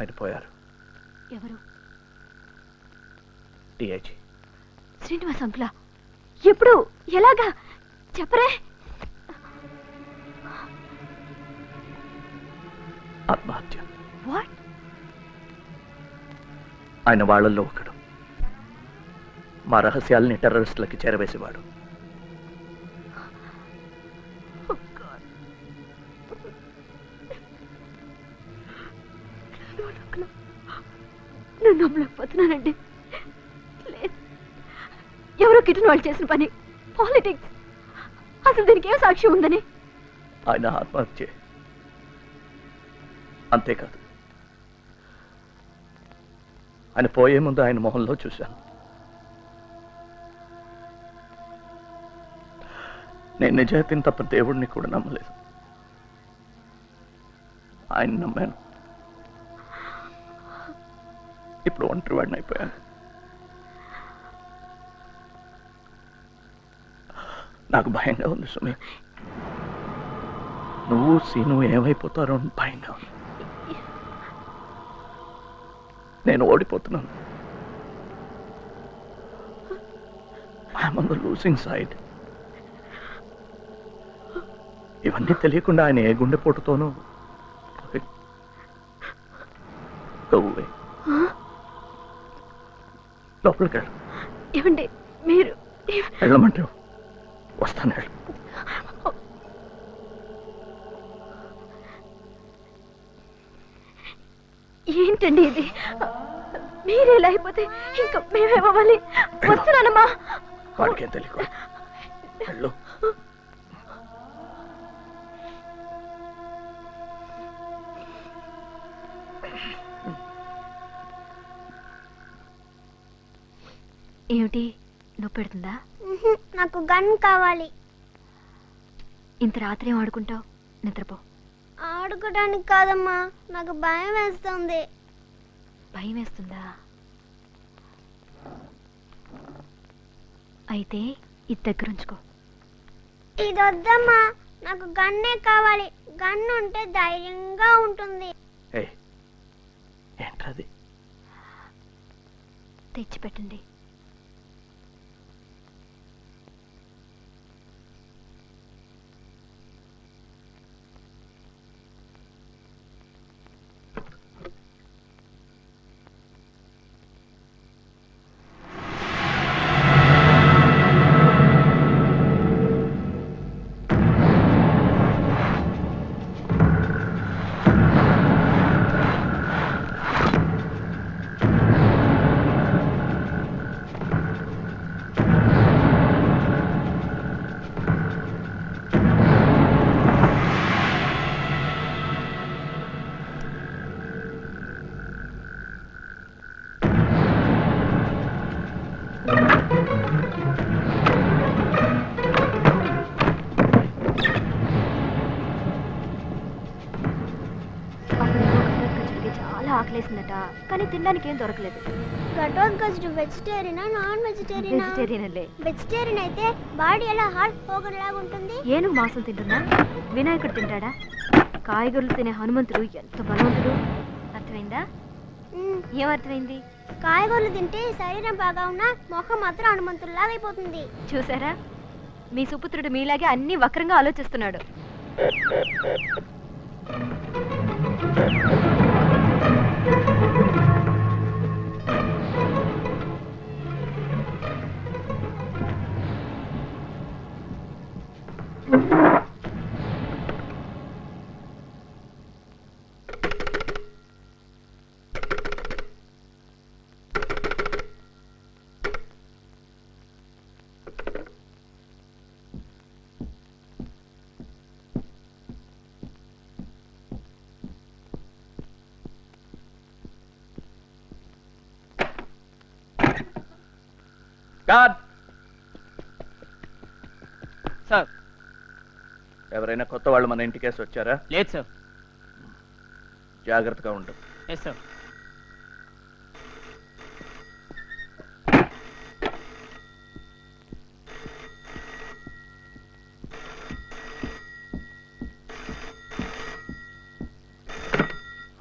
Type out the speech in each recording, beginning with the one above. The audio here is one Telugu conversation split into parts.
ఆయన పోయారు. ఎవరు? డిఐజీ శ్రీనివాస్ అంకులా? ఎప్పుడు? ఎలాగా? చెప్పరే. ఆత్మహత్య. వాట్? ఆయన వాళ్ళల్లో ఒకడు. మా రహస్యాల్ని టెర్రరిస్టులకి చేరవేసేవాడు. నేను నమ్మలేకపోతున్నానండి. ఎవరో కిటన్ వాళ్ళు చేసిన పని. పాలిటిక్స్. అసలు దీనికి ఏం సాక్ష్యం ఉందని? ఆయన ఆత్మహత్య. అంతేకాదు, ఆయన పోయే ముందు ఆయన మొహంలో చూశాను. నేను నిజాయితీని తప్ప దేవుడిని కూడా నమ్మలేదు. ఆయన నమ్మాను. ఇప్పుడు ఒంటరి వాడిని అయిపోయాను. నాకు భయంగా ఉంది సుమి. నువ్వు సీను ఏమైపోతారో అని భయంగా ఉంది. నేను ఓడిపోతున్నాను. I'm on the losing side. ఇవన్నీ తెలియకుండా ఆయన ఏ గుండెపోటుతోనూ లోపలికి వెళ్ళు. ఏమండి మీరు? వెళ్ళమంటే వస్తాను. వెళ్ళు. ఏంటండి ఇది? మీరే ఇలా అయిపోతే ఇంకా మేమేమవ్వాలి? వస్తున్నానమ్మా. వాడికేం తెలియదు. వెళ్ళు. ఏమిటి నొప్పి పెడుతుందా? నాకు గన్ కావాలి. ఇంత రాత్రి ఏం ఆడుకుంటావు? నిద్రపో. ఆడుకోవడానికి కాదమ్మా, నాకు భయం వేస్తుంది. భయం వేస్తుందా? అయితే ఇది దగ్గరుంచుకో. ఇది వద్దమ్మా, నాకు గన్నే కావాలి. గన్ ఉంటే ధైర్యంగా ఉంటుంది. ఏంటది? తెచ్చిపెట్టండి. ఆకలేసిందట, కానీ తినడానికి ఏం దొరకలేదు. ఘటోత్కచుడు వెజిటేరియనా నాన్ వెజిటేరియనా? వెజిటేరియన్లే. వెజిటేరియన్ అయితే బాడీ ఎలా హార్ట్ పోగన్ లాగా ఉంటుంది. ఏనుగు మాంసం తింటున్నా? వినాయకుడు తింటాడా? కాయగూరలు తినే హనుమంతుడు ఎంత బలవంతుడు. అర్థమైందా? ఏం అర్థమైంది? కాయగూరలు తింటే శరీరం బాగా ఉన్నా మొహం మాత్రం హనుమంతుడిలాగా అయిపోతుంది. చూసారా, మీ సుపుత్రుడు మీలాగే అన్ని వక్రంగా ఆలోచిస్తున్నాడు. సార్, ఎవరైనా కొత్త వాళ్ళు మన ఇంటికేసి వచ్చారా? లేదు సార్. జాగ్రత్తగా ఉండు. Yes sir.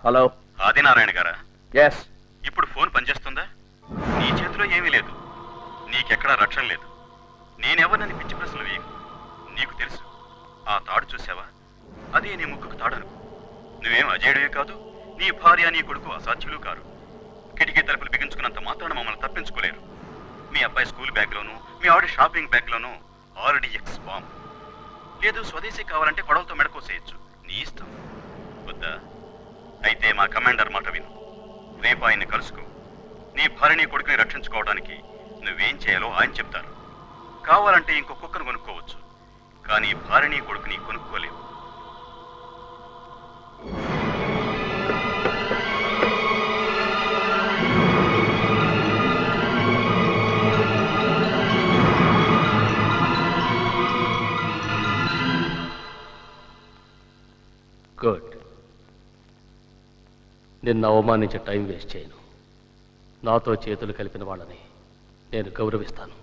హలో. ఆదినారాయణ గారా? ఎస్. ఇప్పుడు ఫోన్ పనిచేస్తుందా? నీ చేతిలో ఏమీ లేదు, నీకెక్కడా రక్షణ లేదు. నేనెవరినని పిచ్చి ప్రశ్నలు వేయకు. నీకు తెలుసు, ఆ తాడు చూసావా? అదే నీ ముక్కుకు తాడనుకో. నువ్వేం అజేయుడివే కాదు, నీ భార్య నీ కొడుకు అసాధ్యులు కారు. కిటికీ తలుపులు బిగించుకున్నంత మాత్రాన మమ్మల్ని తప్పించుకోలేరు. మీ అబ్బాయి స్కూల్ బ్యాగ్లోనూ మీ ఆవిడ షాపింగ్ బ్యాగ్లోనూ RDX బాంబ్. లేదు స్వదేశీ కావాలంటే కొడవలతో మెడకోసేయచ్చు, నీ ఇష్టం. వద్దా? అయితే మా కమాండర్ మాట విను. రేపు ఆయన్ని కలుసుకో. నీ భార్యని కొడుకుని రక్షించుకోవడానికి నువ్వేం చేయాలో ఆయన చెప్తారు. కావాలంటే ఇంకో కుక్కను కొనుక్కోవచ్చు, కానీ భార్యని కొడుకుని కొనుక్కోలేవు. గుడ్. నిన్ను అవమానించే టైం వేస్ట్ చేయను. నాతో చేతులు కలిపిన వాళ్ళని నేను గౌరవిస్తాను.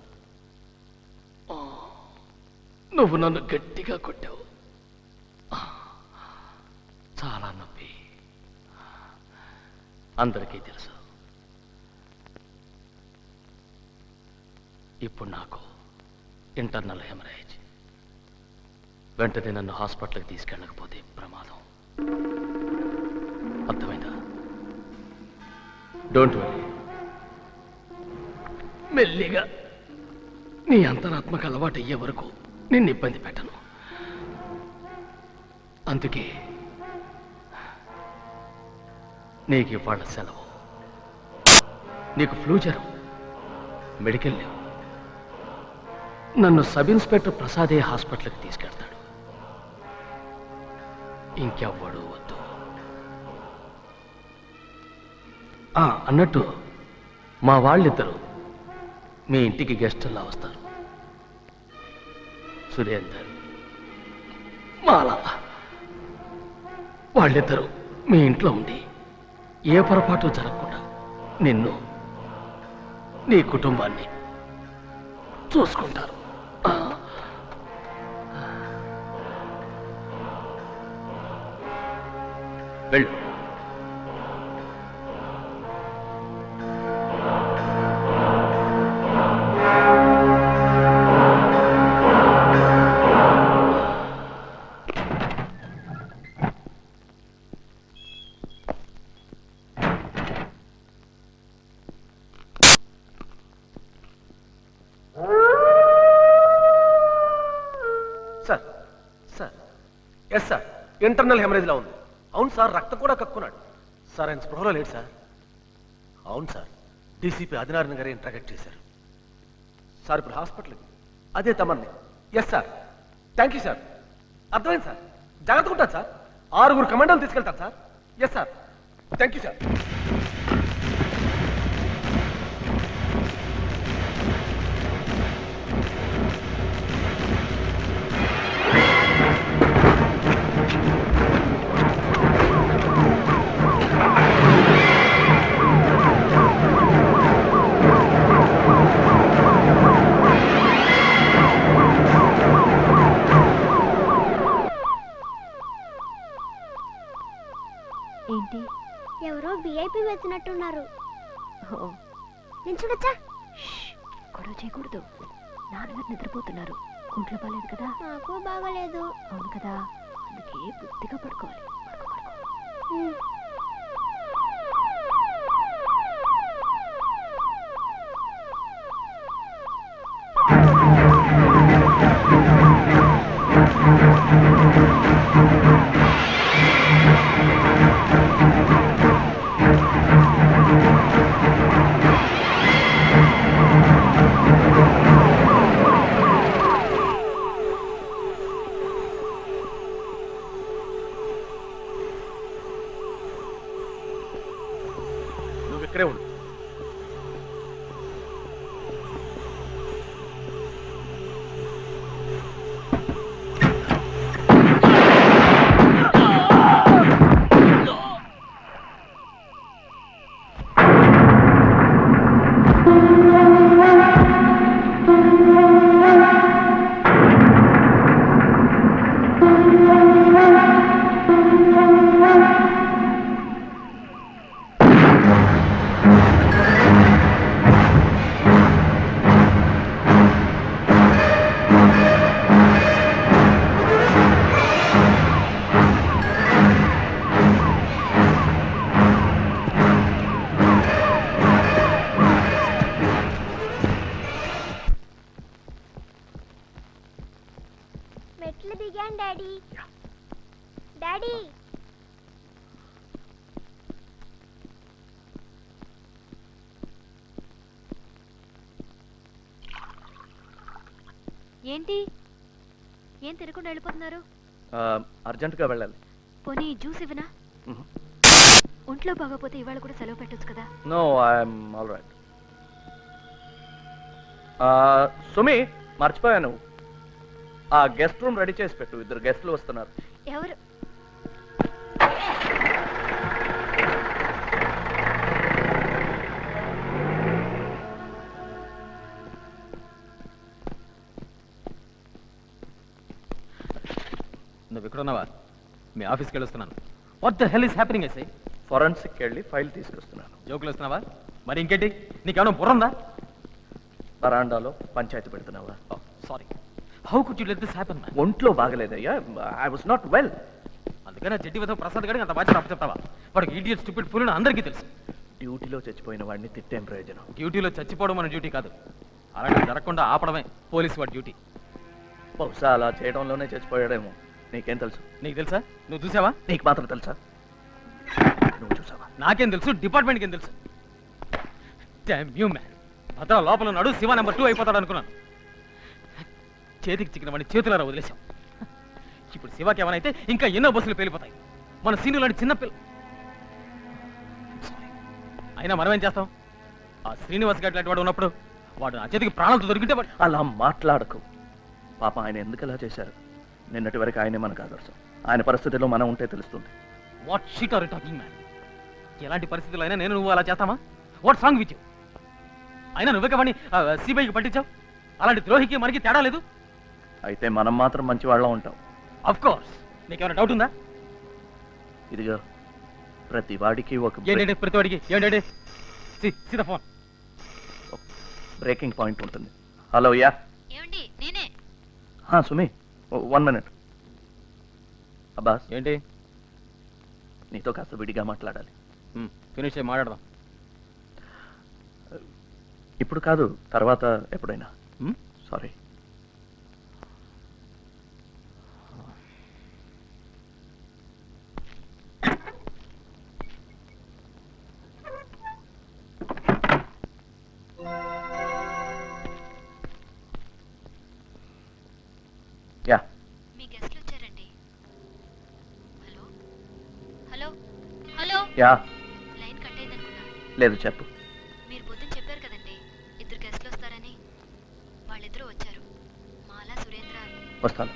నువ్వు నన్ను గట్టిగా కొట్టావు, చాలా నొప్పి. అందరికీ తెలుసు. ఇప్పుడు నాకు ఇంటర్నల్ హెమరేజ్. వెంటనే నన్ను హాస్పిటల్కి తీసుకెళ్ళకపోతే ప్రమాదం. అర్థమైందా? Don't worry. మెల్లిగా నీ అంతరాత్మకు అలవాటు అయ్యే వరకు నిన్ను ఇబ్బంది పెట్టను. అందుకే నీకు ఇవాళ సెలవు. నీకు ఫ్లూ జ్వరం, మెడికల్ లీవ్. నన్ను సబ్ ఇన్స్పెక్టర్ ప్రసాదే హాస్పిటల్కి తీసుకెళ్తాడు. ఇంకెవ్వడు వద్దు. అన్నట్టు మా వాళ్ళిద్దరూ మీ ఇంటికి గెస్టుల్లా వస్తారు. సురేందర్, మాలా, వాళ్ళిద్దరూ మీ ఇంట్లో ఉండి ఏ పొరపాటు జరగకుండా నిన్ను, నీ కుటుంబాన్ని చూసుకుంటారు. వెళ్ళు. Sir sir yes sir, internal హెమరేజ్లా ఉంది. అవును సార్, రక్తం కూడా కక్కున్నాడు సార్. ఆయన స్పృహలో లేడు సార్. అవును సార్, డీసీపీ ఆదినారాయణ గారే ఇంట్రాగేట్ చేశారు సార్. ఇప్పుడు హాస్పిటల్కి అదే తమన్ని. Yes sir, thank you sir. అర్థమైంది సార్, జాగ్రత్తగా ఉంటాను సార్. 6 కమాండోలు తీసుకెళ్తాను sir. Yes sir, thank you sir. ఏంటి? ఎవరో VIP వచ్చినట్టున్నారు. ఓ, నేను చూడొచ్చా? గొడవ చేయకూడదు. నాన్నగారు నిద్రపోతున్నారు. ఒంట్లో బాలేదు కదా? నాకు బాగలేదు. అవును కదా, అందుకే బుద్ధిగా పడుకోవాలి. పడుకో పడుకో. మెట్లు దిగాను డాడీ. డాడీ ఏంటి ఏం తినకుండా వెళ్ళిపోతున్నారు? అర్జెంటుగా వెళ్ళాలి. పోనీ జ్యూస్ ఇవ్వనా? ఒంట్లో బాగోపోతే ఇవాళ కూడా సెలవు పెట్టొచ్చు కదా. No, I'm all right. Sumi, మర్చిపోయాను. ఆ గెస్ట్ రూమ్ రెడీ చేసి పెట్టు, ఇద్దరు గెస్ట్లు వస్తున్నారు. ఎవరు? నువ్వు ఇక్కడ ఉన్నావా? మీ ఆఫీస్కి వెళ్ళొస్తున్నాను. What the hell is happening SI? Forensic వెళ్ళి ఫైల్ తీసుకొస్తున్నాను. జోకులు వస్తున్నావా? మరి ఇంకేంటి, నీకేమైనా బుర్రందా? వరాండాలో పంచాయతీ పెడుతున్నావా? Sorry, how could you let this happen man? ఒంట్లో బాగలేదయ్యా, ఐ వాస్ నాట్ వెల్. అందుకనే చెడ్డి విధవ ప్రసాద్ గారికి అంత బాధ్యత అప్పచెప్తావా? వాడికి ఇడియట్ స్టూపిడ్ ఫుల్ అందరికీ తెలుసు. డ్యూటీలో చచ్చిపోయిన వాడిని తిట్టేం ప్రయోజనం? డ్యూటీలో చచ్చిపోవడం మన డ్యూటీ కాదు, అలాగే జరగకుండా ఆపడమే పోలీసు వాడి డ్యూటీ. బహుశా అలా చేయడంలోనే చచ్చిపోయాడేమో. నీకేం తెలుసు? నీకు తెలుసా? నువ్వు చూసావా? నీకు మాత్రం తెలుసా? నువ్వు చూసావా? నాకేం తెలుసు, డిపార్ట్మెంట్కి ఏం తెలుసు? Dam you man. భద్ర లోపల ఉన్నాడు, శివ నెంబర్ 2 అయిపోతాడు అనుకున్నాను. చేతికి చిక్కిన వాడిని చేతులారా వదిలేశాం. ఇప్పుడు శివకి ఏమైనా ఇంకా ఎన్నో బస్సులు పేలిపోతాయి. మన సీనియర్ లాంటి చిన్న పిల్ల. అయినా మనమేం చేస్తాం? ఆ శ్రీనివాస్ గారి లాంటి వాడు ఉన్నప్పుడు వాడు నా చేతికి ప్రాణాలతో దొరికితే వాడు. అలా మాట్లాడకు. పాప ఆయన ఎందుకు అలా చేశారు? నిన్నటి వరకు ఆయనే మనకు ఆదర్శం. ఆయన పరిస్థితిలో మనం ఉంటే తెలుస్తుంది. What shit are you talking man? ఎలాంటి పరిస్థితుల్లో అయినా నేను నువ్వు అలా చేస్తామా? What song with you? అయినా నువ్వే వాడిని సిబిఐకి పట్టించావు. అలాంటి ద్రోహికి మనకి తేడా లేదు. అయితే మనం మాత్రం మంచి వాళ్ళం ఉంటాం. Of course. నీకేమైనా డౌట్ ఉందా? ఇదిగో, ప్రతి వాడికి ఒక ఏంటంటే ప్రతి వాడికి ఏంటంటే see the phone. Breaking point ఉంటుంది. Hello, ya. ఏమండి? నేనే. సుమి, 1 minute. అబ్బాస్, ఏంటి? నీతో కాస్త విడిగా మాట్లాడాలి. ఫినిష్ అయ్యి మాట్లాడదాం. ఇప్పుడు కాదు, తర్వాత ఎప్పుడైనా. సారీ. యా. మీ గెస్ట్లు వచ్చారండి. Hello hello hello. Ya. Line cut అయిందనుకున్నా. లేదు, చెప్పు. మీరు పొద్దున చెప్పారు కదండి ఇద్దరు గెస్ట్లు వస్తారని. వాళ్ళిద్దరూ వచ్చారు. మాలా, సురేంద్ర. వస్తాను.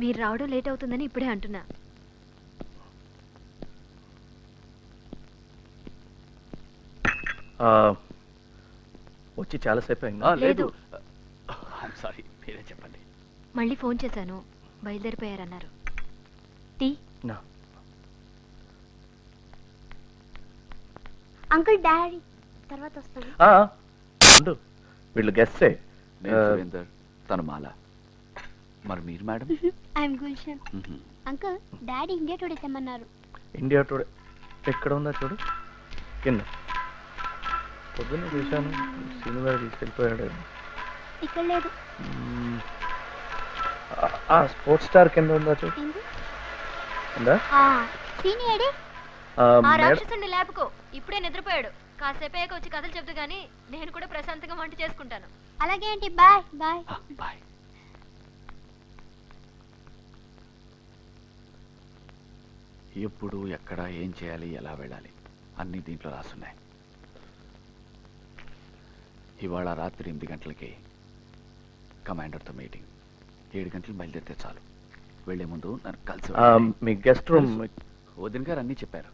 మీరు రావడం లేట్ అవుతుందని ఇప్పుడే అంటున్నా. వచ్చి చాలాసేపు అయిందా? లేదు. సారీ, మీరే చెప్పండి. మళ్ళీ ఫోన్ చేశాను, బయలుదేరిపోయారన్నారు. టీ? నా. అంకుల్ డాడీ తర్వాత వస్తాను. ఉండు, వీళ్ళు గెస్టే. సురేందర్, తను మాల. మరి మీరు madam? I'm Gulshan. Uncle daddy India Today తెమ్మన్నారు. ఇండియా టుడే ఎక్కడ ఉందా చూడు, కింద. పొద్దున్నే చూశాను, సీనియర్ తీసుకెళ్ళిపోయాడు. ఇక్కడ లేదు. ఆ స్పోర్ట్స్ స్టార్ కింద ఉందా చూడు. ఉందా? సీనియర్ ఆ రాక్షసుని లేపుకో, ఇప్పుడే నిద్రపోయాడు. కాసేపు అయ్యాక వచ్చి కథలు చెప్తూ గానీ నేను కూడా ప్రశాంతంగా వంట చేసుకుంటాను. అలాగే ఏంటి, బాయ్ బాయ్. బాయ్. ఎప్పుడు, ఎక్కడ, ఏం చేయాలి, ఎలా వెళ్ళాలి అన్నీ దీంట్లో రాసున్నాయి. ఇవాళ రాత్రి 8 గంటలకి కమాండర్తో మీటింగ్. 7 గంటలు బయలుదేరితే చాలు. వెళ్లే ముందు నన్ను కలిసి మీ గెస్ట్ రూమ్. వదిన గారు అన్నీ చెప్పారు.